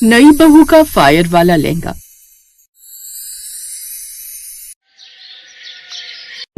नई बहू का फायर वाला लहंगा।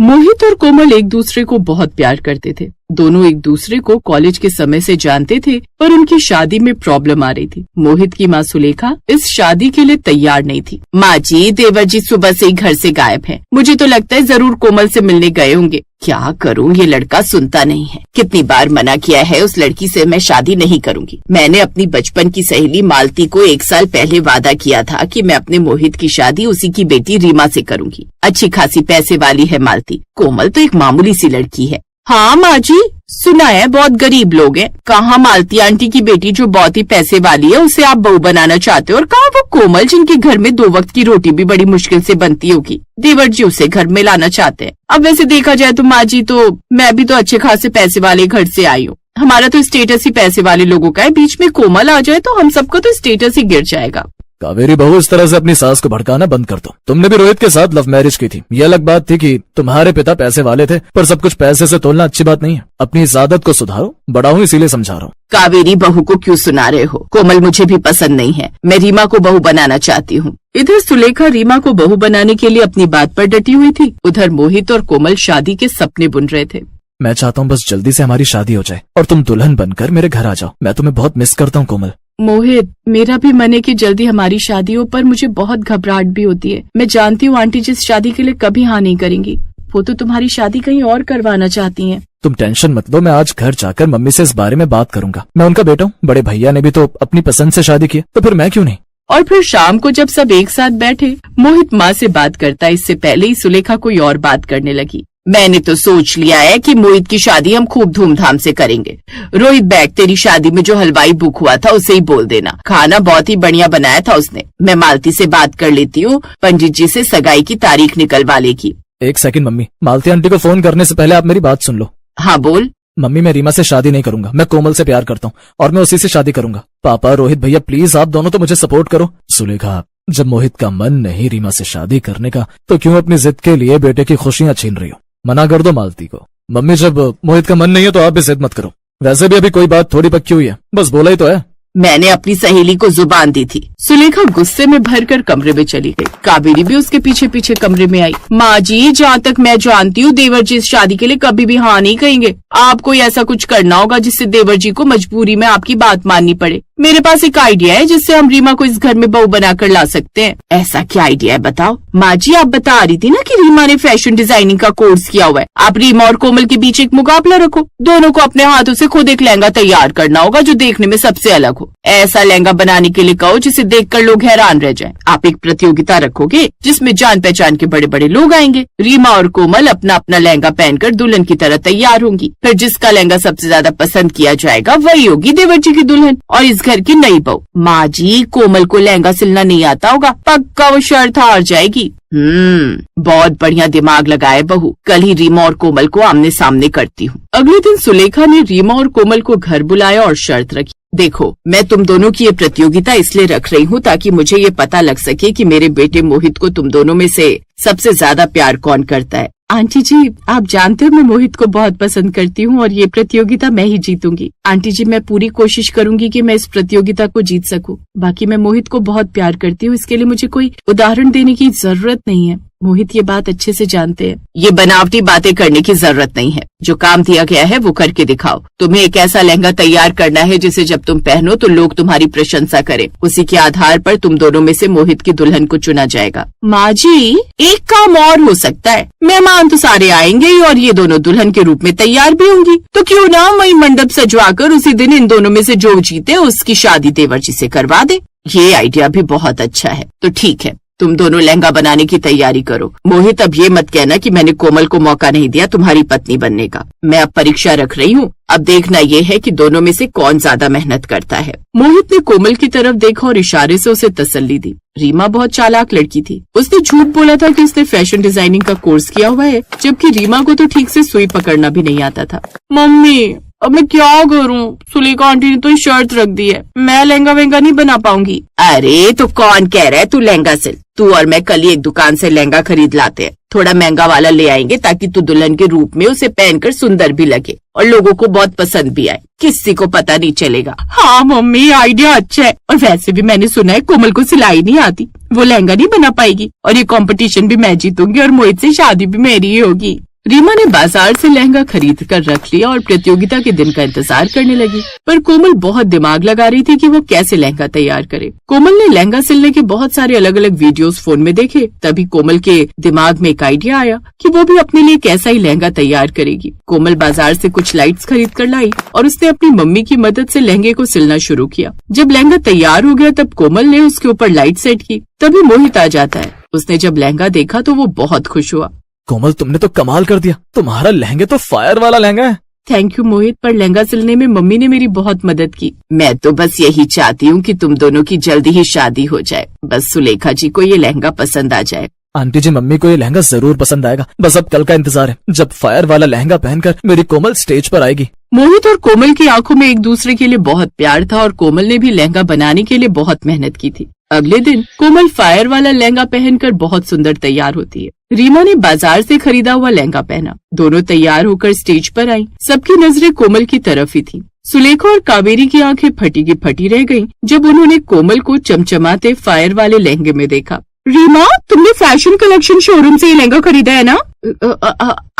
मोहित और कोमल एक दूसरे को बहुत प्यार करते थे। दोनों एक दूसरे को कॉलेज के समय से जानते थे, पर उनकी शादी में प्रॉब्लम आ रही थी। मोहित की माँ सुलेखा इस शादी के लिए तैयार नहीं थी। माँ जी, देवर जी सुबह से ही घर से गायब हैं। मुझे तो लगता है जरूर कोमल से मिलने गए होंगे। क्या करूं, ये लड़का सुनता नहीं है। कितनी बार मना किया है, उस लड़की से मैं शादी नहीं करूंगी। मैंने अपनी बचपन की सहेली मालती को 1 साल पहले वादा किया था कि मैं अपने मोहित की शादी उसी की बेटी रीमा से करूंगी। अच्छी खासी पैसे वाली है मालती, कोमल तो एक मामूली सी लड़की है। हाँ माँ जी, सुना है बहुत गरीब लोग हैं। कहाँ मालती आंटी की बेटी जो बहुत ही पैसे वाली है, उसे आप बहू बनाना चाहते हो, और कहाँ वो कोमल जिनके घर में 2 वक्त की रोटी भी बड़ी मुश्किल से बनती होगी। देवर जी उसे घर में लाना चाहते हैं। अब वैसे देखा जाए तो माँ जी, तो मैं भी तो अच्छे खासे पैसे वाले घर से आई हूँ। हमारा तो स्टेटस ही पैसे वाले लोगों का है। बीच में कोमल आ जाए तो हम सबका तो स्टेटस ही गिर जाएगा। कावेरी बहू, इस तरह से अपनी सास को भड़काना बंद कर दो। तुमने भी रोहित के साथ लव मैरिज की थी। ये अलग बात थी कि तुम्हारे पिता पैसे वाले थे, पर सब कुछ पैसे से तोलना अच्छी बात नहीं है। अपनी इस आदत को सुधारो। बड़ा हूँ इसीलिए समझा रहा हूँ। कावेरी बहू को क्यों सुना रहे हो? कोमल मुझे भी पसंद नहीं है। मैं रीमा को बहू बनाना चाहती हूँ। इधर सुलेखा रीमा को बहू बनाने के लिए अपनी बात पर डटी हुई थी। उधर मोहित और कोमल शादी के सपने बुन रहे थे। मैं चाहता हूँ बस जल्दी से हमारी शादी हो जाए और तुम दुल्हन बनकर मेरे घर आ जाओ। मैं तुम्हें बहुत मिस करता हूँ कोमल। मोहित, मेरा भी मन है कि जल्दी हमारी शादी हो, पर मुझे बहुत घबराहट भी होती है। मैं जानती हूँ आंटी जिस शादी के लिए कभी हाँ नहीं करेंगी। वो तो तुम्हारी शादी कहीं और करवाना चाहती हैं। तुम टेंशन मत लो, मैं आज घर जाकर मम्मी से इस बारे में बात करूंगा। मैं उनका बेटा हूँ, बड़े भैया ने भी तो अपनी पसंद से शादी की, तो फिर मैं क्यों नहीं। और फिर शाम को जब सब एक साथ बैठे, मोहित माँ से बात करता। इससे पहले ही सुलेखा कोई और बात करने लगी। मैंने तो सोच लिया है कि मोहित की शादी हम खूब धूमधाम से करेंगे। रोहित बैग, तेरी शादी में जो हलवाई बुक हुआ था उसे ही बोल देना। खाना बहुत ही बढ़िया बनाया था उसने। मैं मालती से बात कर लेती हूँ, पंडित जी से सगाई की तारीख निकलवा लेगी। 1 सेकंड मम्मी, मालती आंटी को फोन करने से पहले आप मेरी बात सुन लो। हाँ बोल। मम्मी, मैं रीमा से शादी नहीं करूंगा। मैं कोमल से प्यार करता हूँ और मैं उसी से शादी करूंगा। पापा, रोहित भैया, प्लीज आप दोनों तो मुझे सपोर्ट करो। सुलेखा, जब मोहित का मन नहीं रीमा से शादी करने का, तो क्यों अपनी जिद के लिए बेटे की खुशियां छीन रही हो? मना कर दो मालती को। मम्मी, जब मोहित का मन नहीं है तो आप भी जिद मत करो। वैसे भी अभी कोई बात थोड़ी पक्की हुई है, बस बोला ही तो है। मैंने अपनी सहेली को जुबान दी थी। सुलेखा गुस्से में भरकर कमरे में चली गई। कावेरी भी उसके पीछे पीछे कमरे में आई। माँ जी, जहाँ तक मैं जानती हूँ देवर जी इस शादी के लिए कभी भी हाँ नहीं कहेंगे। आपको ऐसा कुछ करना होगा जिससे देवर जी को मजबूरी में आपकी बात माननी पड़े। मेरे पास एक आइडिया है जिससे हम रीमा को इस घर में बहू बनाकर ला सकते हैं। ऐसा क्या आइडिया है, बताओ। माँ जी, आप बता रही थी ना कि रीमा ने फैशन डिजाइनिंग का कोर्स किया हुआ है। आप रीमा और कोमल के बीच एक मुकाबला रखो। दोनों को अपने हाथों से खुद एक लहंगा तैयार करना होगा जो देखने में सबसे अलग हो। ऐसा लहंगा बनाने के लिए कहो जिसे देखकर लोग हैरान रह जाएं। आप एक प्रतियोगिता रखोगे जिसमें जान पहचान के बड़े बड़े लोग आएंगे। रीमा और कोमल अपना अपना लहंगा पहनकर दुल्हन की तरह तैयार होंगी। फिर जिसका लहंगा सबसे ज्यादा पसंद किया जाएगा वही होगी देवर जी की दुल्हन और इस घर की नई बहू। माँ जी, कोमल को लहंगा सिलना नहीं आता होगा, पक्का वो शर्त हार जाएगी। बहुत बढ़िया दिमाग लगाए बहू। कल ही रीमा और कोमल को आमने सामने करती हूँ। अगले दिन सुलेखा ने रीमा और कोमल को घर बुलाया और शर्त रखी। देखो, मैं तुम दोनों की ये प्रतियोगिता इसलिए रख रही हूँ ताकि मुझे ये पता लग सके कि मेरे बेटे मोहित को तुम दोनों में से सबसे ज्यादा प्यार कौन करता है। आंटी जी, आप जानते हो मैं मोहित को बहुत पसंद करती हूँ और ये प्रतियोगिता मैं ही जीतूंगी। आंटी जी, मैं पूरी कोशिश करूंगी कि मैं इस प्रतियोगिता को जीत सकूं। बाकी मैं मोहित को बहुत प्यार करती हूँ, इसके लिए मुझे कोई उदाहरण देने की जरूरत नहीं है। मोहित ये बात अच्छे से जानते हैं। ये बनावटी बातें करने की जरूरत नहीं है। जो काम दिया गया है वो करके दिखाओ। तुम्हें एक ऐसा लहंगा तैयार करना है जिसे जब तुम पहनो तो लोग तुम्हारी प्रशंसा करें। उसी के आधार पर तुम दोनों में से मोहित की दुल्हन को चुना जाएगा। माँ जी, एक काम और हो सकता है। मेहमान तो सारे आएंगे ही और ये दोनों दुल्हन के रूप में तैयार भी होंगी, तो क्यों ना वही मंडप सजवाकर उसी दिन इन दोनों में से जो जीते उसकी शादी देवर जी से करवा दे। ये आइडिया भी बहुत अच्छा है। तो ठीक है, तुम दोनों लहंगा बनाने की तैयारी करो। मोहित, अब ये मत कहना कि मैंने कोमल को मौका नहीं दिया तुम्हारी पत्नी बनने का। मैं अब परीक्षा रख रही हूँ। अब देखना ये है कि दोनों में से कौन ज्यादा मेहनत करता है। मोहित ने कोमल की तरफ देखा और इशारे से उसे तसल्ली दी। रीमा बहुत चालाक लड़की थी। उसने झूठ बोला था कि उसने फैशन डिजाइनिंग का कोर्स किया हुआ है, जबकि रीमा को तो ठीक से सुई पकड़ना भी नहीं आता था। मम्मी, अब मैं क्या करूं? सुलेखा आंटी ने तो शर्त रख दी है, मैं लहंगा वहंगा नहीं बना पाऊंगी। अरे तो कौन कह रहा है तू लहंगा सिल? तू और मैं कल ही एक दुकान से लहंगा खरीद लाते हैं। थोड़ा महंगा वाला ले आएंगे ताकि तू दुल्हन के रूप में उसे पहनकर सुंदर भी लगे और लोगों को बहुत पसंद भी आए, किसी को पता नहीं चलेगा। हाँ मम्मी, आइडिया अच्छा है। और वैसे भी मैंने सुना है कोमल को सिलाई नहीं आती, वो लहंगा नहीं बना पाएगी और ये कंपटीशन भी मैं जीतूंगी और मोहित से शादी भी मेरी ही होगी। रीमा ने बाजार से लहंगा खरीद कर रख लिया और प्रतियोगिता के दिन का इंतजार करने लगी, पर कोमल बहुत दिमाग लगा रही थी कि वो कैसे लहंगा तैयार करे। कोमल ने लहंगा सिलने के बहुत सारे अलग अलग वीडियोस फोन में देखे। तभी कोमल के दिमाग में एक आइडिया आया कि वो भी अपने लिए कैसा ही लहंगा तैयार करेगी। कोमल बाजार से कुछ लाइट्स खरीद कर लाई और उसने अपनी मम्मी की मदद से लहंगे को सिलना शुरू किया। जब लहंगा तैयार हो गया तब कोमल ने उसके ऊपर लाइट सेट की। तभी मोहित आ जाता है। उसने जब लहंगा देखा तो वो बहुत खुश हुआ। कोमल, तुमने तो कमाल कर दिया, तुम्हारा लहंगे तो फायर वाला लहंगा है। थैंक यू मोहित, पर लहंगा सिलने में मम्मी ने मेरी बहुत मदद की। मैं तो बस यही चाहती हूँ कि तुम दोनों की जल्दी ही शादी हो जाए, बस सुलेखा जी को ये लहंगा पसंद आ जाए। आंटी जी, मम्मी को ये लहंगा जरूर पसंद आएगा, बस अब कल का इंतजार है जब फायर वाला लहंगा पहनकर मेरी कोमल स्टेज पर आएगी। मोहित और कोमल की आंखों में एक दूसरे के लिए बहुत प्यार था और कोमल ने भी लहंगा बनाने के लिए बहुत मेहनत की थी। अगले दिन कोमल फायर वाला लहंगा पहनकर बहुत सुंदर तैयार होती है। रीमा ने बाजार से खरीदा हुआ लहंगा पहना। दोनों तैयार होकर स्टेज पर आई। सबकी नजरें कोमल की तरफ ही थी। सुलेखा और कावेरी की आंखें फटी की फटी रह गईं जब उन्होंने कोमल को चमचमाते फायर वाले लहंगे में देखा। रीमा, तुमने फैशन कलेक्शन शोरूम से ये लहंगा खरीदा है ना?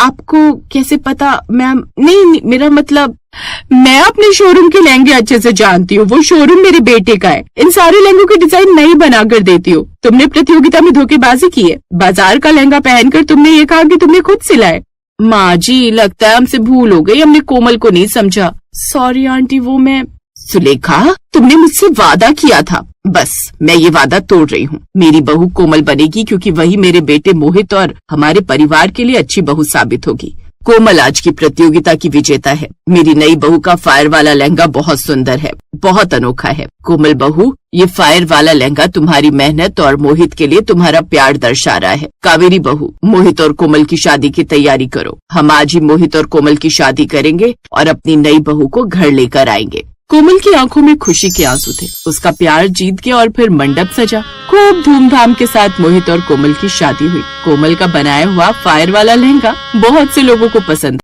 आपको कैसे पता मैम? नहीं, मेरा मतलब मैं अपने शोरूम के लहंगे अच्छे से जानती हूँ। वो शोरूम मेरे बेटे का है। इन सारे लहंगों के डिजाइन मैं ही बना कर देती हूँ। तुमने प्रतियोगिता में धोखेबाजी की है। बाजार का लहंगा पहनकर तुमने ये कहा कि तुमने खुद सिला है। माँ जी, लगता है हमसे भूल हो गई, हमने कोमल को नहीं समझा। सॉरी आंटी, वो मैं। सुलेखा, तुमने मुझसे वादा किया था, बस मैं ये वादा तोड़ रही हूँ। मेरी बहू कोमल बनेगी क्योंकि वही मेरे बेटे मोहित और हमारे परिवार के लिए अच्छी बहू साबित होगी। कोमल आज की प्रतियोगिता की विजेता है। मेरी नई बहू का फायर वाला लहंगा बहुत सुंदर है, बहुत अनोखा है। कोमल बहू, ये फायर वाला लहंगा तुम्हारी मेहनत और मोहित के लिए तुम्हारा प्यार दर्शा रहा है। कावेरी बहू, मोहित और कोमल की शादी की तैयारी करो। हम आज ही मोहित और कोमल की शादी करेंगे और अपनी नई बहू को घर लेकर आएंगे। कोमल की आंखों में खुशी के आंसू थे। उसका प्यार जीत गया और फिर मंडप सजा। खूब धूमधाम के साथ मोहित और कोमल की शादी हुई। कोमल का बनाया हुआ फायर वाला लहंगा बहुत से लोगों को पसंद।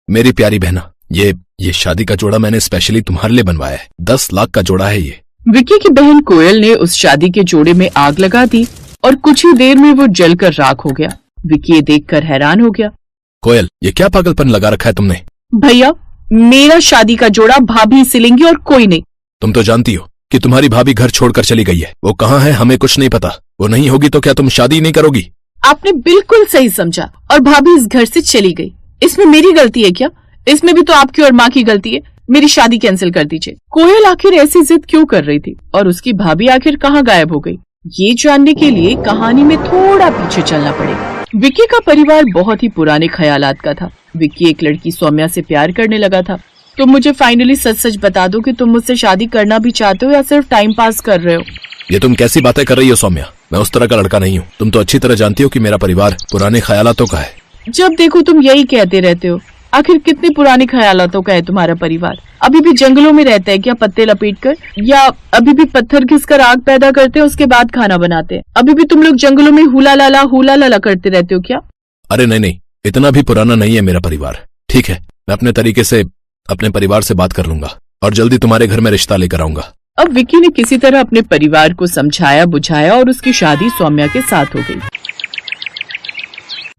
मेरी प्यारी बहना, ये शादी का जोड़ा मैंने स्पेशली तुम्हारे लिए बनवाया है। 10 लाख का जोड़ा है ये। विक्की की बहन कोयल ने उस शादी के जोड़े में आग लगा दी और कुछ ही देर में वो जलकर राख हो गया। विक्की ये देखकर हैरान हो गया। कोयल, ये क्या पागलपन लगा रखा है तुमने? भैया, मेरा शादी का जोड़ा भाभी सिलेंगी और कोई नहीं। तुम तो जानती हो कि तुम्हारी भाभी घर छोड़कर चली गई है। वो कहाँ है हमें कुछ नहीं पता। वो नहीं होगी तो क्या तुम शादी नहीं करोगी? आपने बिल्कुल सही समझा। और भाभी इस घर से चली गई, इसमें मेरी गलती है क्या? इसमें भी तो आपकी और माँ की गलती है। मेरी शादी कैंसिल कर दीजिए। कोयल आखिर ऐसी जिद क्यों कर रही थी और उसकी भाभी आखिर कहाँ गायब हो गई, ये जानने के लिए कहानी में थोड़ा पीछे चलना पड़ेगा। विक्की का परिवार बहुत ही पुराने ख्यालात का था। विक्की एक लड़की सौम्या से प्यार करने लगा था। तुम मुझे फाइनली सच सच बता दो कि तुम मुझसे शादी करना भी चाहते हो या सिर्फ टाइम पास कर रहे हो? ये तुम कैसी बातें कर रही हो सौम्या? मैं उस तरह का लड़का नहीं हूँ। तुम तो अच्छी तरह जानती हो कि मेरा परिवार पुराने ख्यालातों का है। जब देखो तुम यही कहते रहते हो। आखिर कितने पुराने ख्यालातों का है तुम्हारा परिवार? अभी भी जंगलों में रहता है क्या पत्ते लपेटकर? या अभी भी पत्थर घिसकर आग पैदा करते हैं उसके बाद खाना बनाते हैं? अभी भी तुम लोग जंगलों में हुला लाला करते रहते हो क्या? अरे नहीं, इतना भी पुराना नहीं है मेरा परिवार। ठीक है, मैं अपने तरीके से अपने परिवार से बात कर लूंगा और जल्दी तुम्हारे घर में रिश्ता लेकर आऊंगा। अब विक्की ने किसी तरह अपने परिवार को समझाया बुझाया और उसकी शादी सौम्या के साथ हो गई।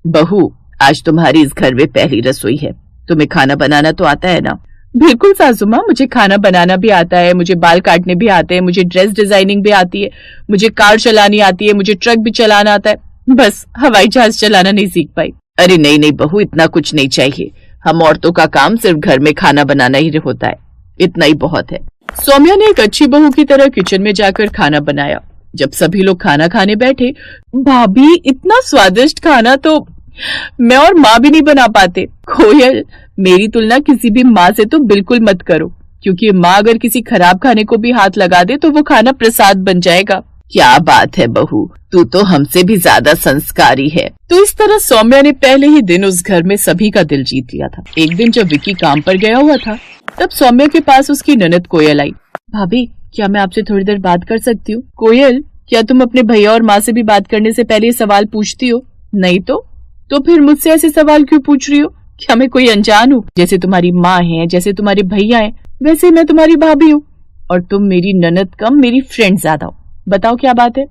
बहू, आज तुम्हारी इस घर में पहली रसोई है। तुम्हें खाना बनाना तो आता है ना? बिल्कुल सासू माँ, मुझे खाना बनाना भी आता है, मुझे बाल काटने भी आते हैं, मुझे ड्रेस डिजाइनिंग भी आती है, मुझे कार चलानी आती है, मुझे ट्रक भी चलाना आता है, बस हवाई जहाज चलाना नहीं सीख पाई। अरे नहीं बहू, इतना कुछ नहीं चाहिए। हम औरतों का काम सिर्फ घर में खाना बनाना ही होता है, इतना ही बहुत है। सौम्या ने एक अच्छी बहू की तरह किचन में जाकर खाना बनाया। जब सभी लोग खाना खाने बैठे, भाभी इतना स्वादिष्ट खाना तो मैं और माँ भी नहीं बना पाते। कोयल, मेरी तुलना किसी भी माँ से तो बिल्कुल मत करो, क्योंकि माँ अगर किसी खराब खाने को भी हाथ लगा दे तो वो खाना प्रसाद बन जाएगा। क्या बात है बहू, तू तो हमसे भी ज्यादा संस्कारी है। तो इस तरह सौम्या ने पहले ही दिन उस घर में सभी का दिल जीत लिया था। एक दिन जब विक्की काम पर गया हुआ था तब सौम्या के पास उसकी ननद कोयल आई। भाभी, क्या मैं आपसे थोड़ी देर बात कर सकती हूँ? कोयल, क्या तुम अपने भैया और माँ से भी बात करने से पहले ये सवाल पूछती हो? नहीं तो फिर मुझसे ऐसे सवाल क्यों पूछ रही हो? क्या मैं कोई अनजान हूँ? जैसे तुम्हारी माँ है, जैसे तुम्हारे भैया है, वैसे मैं तुम्हारी भाभी हूँ, और तुम मेरी ननद कम मेरी फ्रेंड ज्यादा हो। बताओ क्या बात है?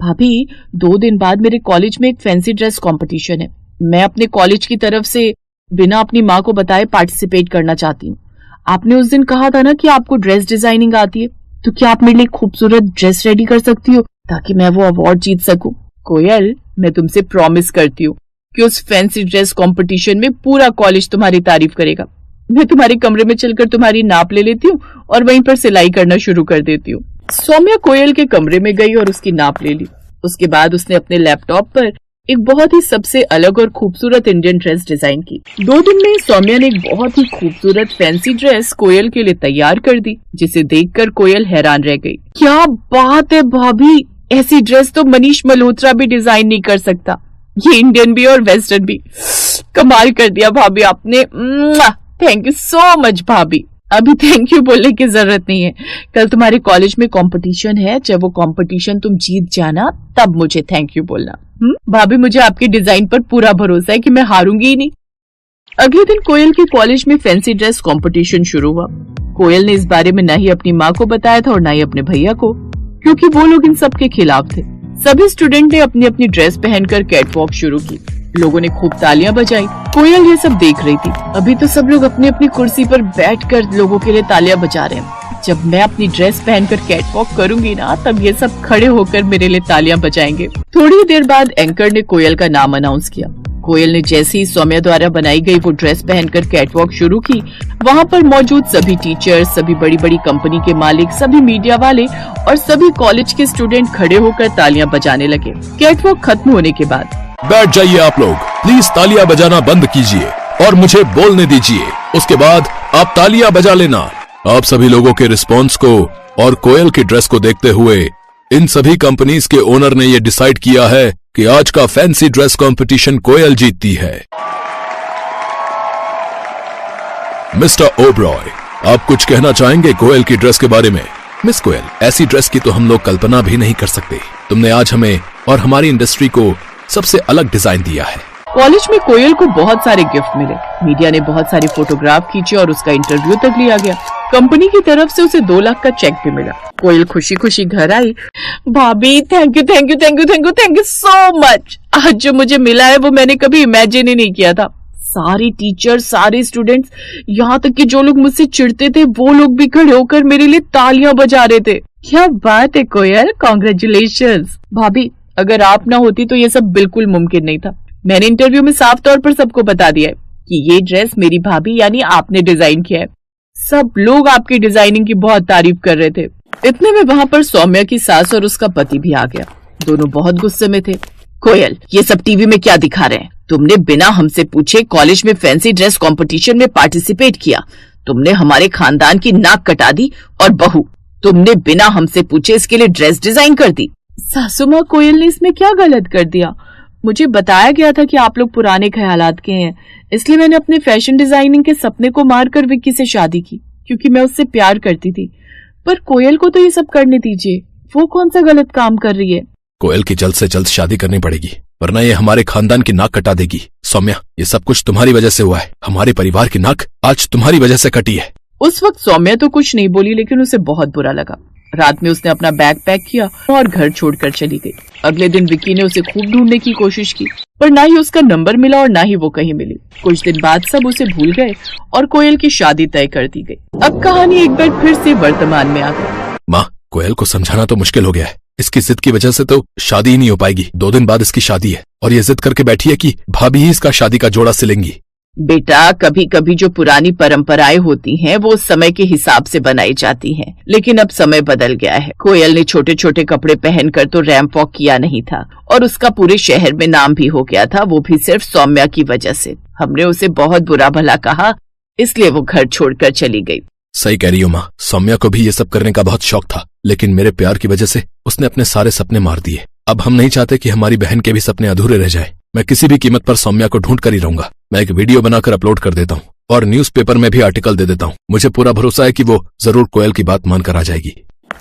भाभी, 2 दिन बाद मेरे कॉलेज में एक फैंसी ड्रेस कंपटीशन है। मैं अपने कॉलेज की तरफ से बिना अपनी माँ को बताए पार्टिसिपेट करना चाहती हूँ। आपने उस दिन कहा था ना कि आपको ड्रेस डिजाइनिंग आती है, तो क्या आप मेरे लिए खूबसूरत ड्रेस रेडी कर सकती हो ताकि मैं वो अवार्ड जीत सकूं? कोयल, मैं तुमसे प्रॉमिस करती हूँ कि उस फैंसी ड्रेस कंपटीशन में पूरा कॉलेज तुम्हारी तारीफ करेगा। मैं तुम्हारे कमरे में चलकर तुम्हारी नाप ले लेती हूँ और वहीं पर सिलाई करना शुरू कर देती हूँ। सौम्या कोयल के कमरे में गई और उसकी नाप ले ली। उसके बाद उसने अपने लैपटॉप पर एक बहुत ही सबसे अलग और खूबसूरत इंडियन ड्रेस डिजाइन की। 2 दिन में सौम्या ने एक बहुत ही खूबसूरत फैंसी ड्रेस कोयल के लिए तैयार कर दी, जिसे देखकर कोयल हैरान रह गई। क्या बात है भाभी, ऐसी ड्रेस तो मनीष मल्होत्रा भी डिजाइन नहीं कर सकता। ये इंडियन भी और वेस्टर्न भी। कमाल कर दिया भाभी आपने। थैंक यू सो मच भाभी। अभी थैंक यू बोलने की जरूरत नहीं है। कल तुम्हारे कॉलेज में कंपटीशन है, जब वो कंपटीशन तुम जीत जाना तब मुझे थैंक यू बोलना। भाभी, मुझे आपके डिजाइन पर पूरा भरोसा है कि मैं हारूंगी ही नहीं। अगले दिन कोयल के कॉलेज में फैंसी ड्रेस कंपटीशन शुरू हुआ। कोयल ने इस बारे में न ही अपनी माँ को बताया था और न ही अपने भैया को, क्योंकि वो लोग इन सब के खिलाफ थे। सभी स्टूडेंट ने अपनी अपनी ड्रेस पहनकर कैटवॉक शुरू की। लोगों ने खूब तालियां बजाई। कोयल ये सब देख रही थी। अभी तो सब लोग अपनी अपनी कुर्सी पर बैठकर लोगों के लिए तालियां बजा रहे हैं। जब मैं अपनी ड्रेस पहनकर कैटवॉक करूंगी ना, तब ये सब खड़े होकर मेरे लिए तालियां बजाएंगे। थोड़ी देर बाद एंकर ने कोयल का नाम अनाउंस किया। कोयल ने जैसे ही सौम्या द्वारा बनाई गई वो ड्रेस पहनकर कैटवॉक शुरू की, वहाँ पर मौजूद सभी टीचर्स, सभी बड़ी बड़ी कंपनी के मालिक, सभी मीडिया वाले और सभी कॉलेज के स्टूडेंट खड़े होकर तालियां बजाने लगे। कैटवॉक खत्म होने के बाद बैठ जाइए आप लोग, प्लीज तालियां बजाना बंद कीजिए और मुझे बोलने दीजिए। उसके बाद आप तालियां बजा लेना। आप सभी लोगों के रिस्पॉन्स को और कोयल की ड्रेस को देखते हुए इन सभी कंपनीज के ओनर ने ये डिसाइड किया है कि आज का फैंसी ड्रेस कंपटीशन कोयल जीतती है। मिस्टर ओबरॉय, आप कुछ कहना चाहेंगे कोयल की ड्रेस के बारे में? मिस कोयल, ऐसी ड्रेस की तो हम लोग कल्पना भी नहीं कर सकते। तुमने आज हमें और हमारी इंडस्ट्री को सबसे अलग डिजाइन दिया है। कॉलेज में कोयल को बहुत सारे गिफ्ट मिले। मीडिया ने बहुत सारे फोटोग्राफ खींचे और उसका इंटरव्यू तक लिया गया। कंपनी की तरफ से उसे 2 लाख का चेक भी मिला। कोयल खुशी खुशी घर आई। भाभी, thank you thank you thank you thank you thank you so much. आज जो मुझे मिला है वो मैंने कभी इमेजिन ही नहीं किया था। सारे टीचर, सारे स्टूडेंट्स, यहाँ तक कि जो लोग मुझसे चिढ़ते थे वो लोग भी खड़े होकर मेरे लिए तालियां बजा रहे थे। क्या बात है कोयल, कॉन्ग्रेचुलेशंस। भाभी, अगर आप ना होती तो ये सब बिल्कुल मुमकिन नहीं था। मैंने इंटरव्यू में साफ तौर पर सबको बता दिया है कि ये ड्रेस मेरी भाभी यानी आपने डिजाइन किया है। सब लोग आपकी डिजाइनिंग की बहुत तारीफ कर रहे थे। इतने में वहाँ पर सौम्या की सास और उसका पति भी आ गया। दोनों बहुत गुस्से में थे। कोयल, ये सब टीवी में क्या दिखा रहे हैं? तुमने बिना हमसे पूछे कॉलेज में फैंसी ड्रेस कंपटीशन में पार्टिसिपेट किया। तुमने हमारे खानदान की नाक कटा दी और बहू, तुमने बिना हमसे पूछे इसके लिए ड्रेस डिजाइन कर दी। सासू माँ, कोयल ने इसमें क्या गलत कर दिया? मुझे बताया गया था कि आप लोग पुराने ख्यालात के हैं, इसलिए मैंने अपने फैशन डिजाइनिंग के सपने को मारकर विक्की से शादी की, क्योंकि मैं उससे प्यार करती थी। पर कोयल को तो ये सब करने दीजिए, वो कौन सा गलत काम कर रही है? कोयल की जल्द से जल्द शादी करनी पड़ेगी, वरना ये हमारे खानदान की नाक कटा देगी। सौम्या, ये सब कुछ तुम्हारी वजह से हुआ है। हमारे परिवार की नाक आज तुम्हारी वजह से कटी है। उस वक्त सौम्या तो कुछ नहीं बोली, लेकिन उसे बहुत बुरा लगा। रात में उसने अपना बैग पैक किया और घर छोड़कर चली गई। अगले दिन विक्की ने उसे खूब ढूंढने की कोशिश की, पर ना ही उसका नंबर मिला और ना ही वो कहीं मिली। कुछ दिन बाद सब उसे भूल गए और कोयल की शादी तय कर दी गई। अब कहानी एक बार फिर से वर्तमान में आ गई। माँ, कोयल को समझाना तो मुश्किल हो गया है। इसकी जिद की वजह से तो शादी ही नहीं हो पाएगी। 2 दिन बाद इसकी शादी है और ये जिद करके बैठी है कि भाभी ही इसका शादी का जोड़ा सिलेंगी। बेटा, कभी कभी जो पुरानी परंपराएं होती हैं वो समय के हिसाब से बनाई जाती हैं, लेकिन अब समय बदल गया है। कोयल ने छोटे छोटे कपड़े पहनकर तो रैंप वॉक किया नहीं था और उसका पूरे शहर में नाम भी हो गया था, वो भी सिर्फ सौम्या की वजह से। हमने उसे बहुत बुरा भला कहा, इसलिए वो घर छोड़कर चली गई। सही कह रही हो माँ, सौम्या को भी ये सब करने का बहुत शौक था, लेकिन मेरे प्यार की वजह से उसने अपने सारे सपने मार दिए। अब हम नहीं चाहते कि हमारी बहन के भी सपने अधूरे रह जाए। मैं किसी भी कीमत पर सौम्या को ढूंढ कर ही रहूंगा। मैं एक वीडियो बनाकर अपलोड कर देता हूँ और न्यूज़पेपर में भी आर्टिकल दे देता हूँ। मुझे पूरा भरोसा है कि वो जरूर कोयल की बात मानकर आ जाएगी।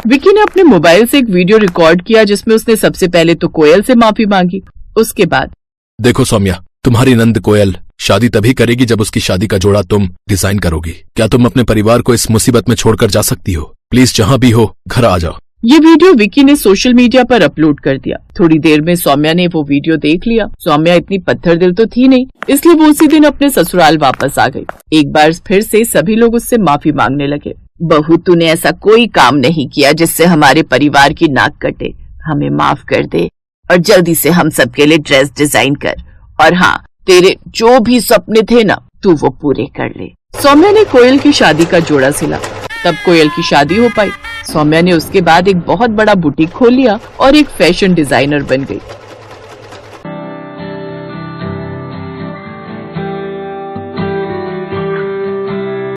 विकी ने अपने मोबाइल से एक वीडियो रिकॉर्ड किया जिसमें उसने सबसे पहले तो कोयल से माफी मांगी। उसके बाद, देखो सौम्या, तुम्हारी नंद कोयल शादी तभी करेगी जब उसकी शादी का जोड़ा तुम डिजाइन करोगी। क्या तुम अपने परिवार को इस मुसीबत में छोड़कर जा सकती हो? प्लीज जहाँ भी हो घर आ जाओ। ये वीडियो विकी ने सोशल मीडिया पर अपलोड कर दिया। थोड़ी देर में सौम्या ने वो वीडियो देख लिया। सौम्या इतनी पत्थर दिल तो थी नहीं, इसलिए वो उसी दिन अपने ससुराल वापस आ गई। एक बार फिर से सभी लोग उससे माफी मांगने लगे। बहू, तूने ऐसा कोई काम नहीं किया जिससे हमारे परिवार की नाक कटे। हमें माफ कर दे और जल्दी से हम सबके लिए ड्रेस डिजाइन कर। और हाँ, तेरे जो भी सपने थे ना, तू वो पूरे कर ले। सौम्या ने कोयल की शादी का जोड़ा सिला, तब कोयल की शादी हो पाई। सौम्या ने उसके बाद एक बहुत बड़ा बुटीक खोल लिया और एक फैशन डिजाइनर बन गई।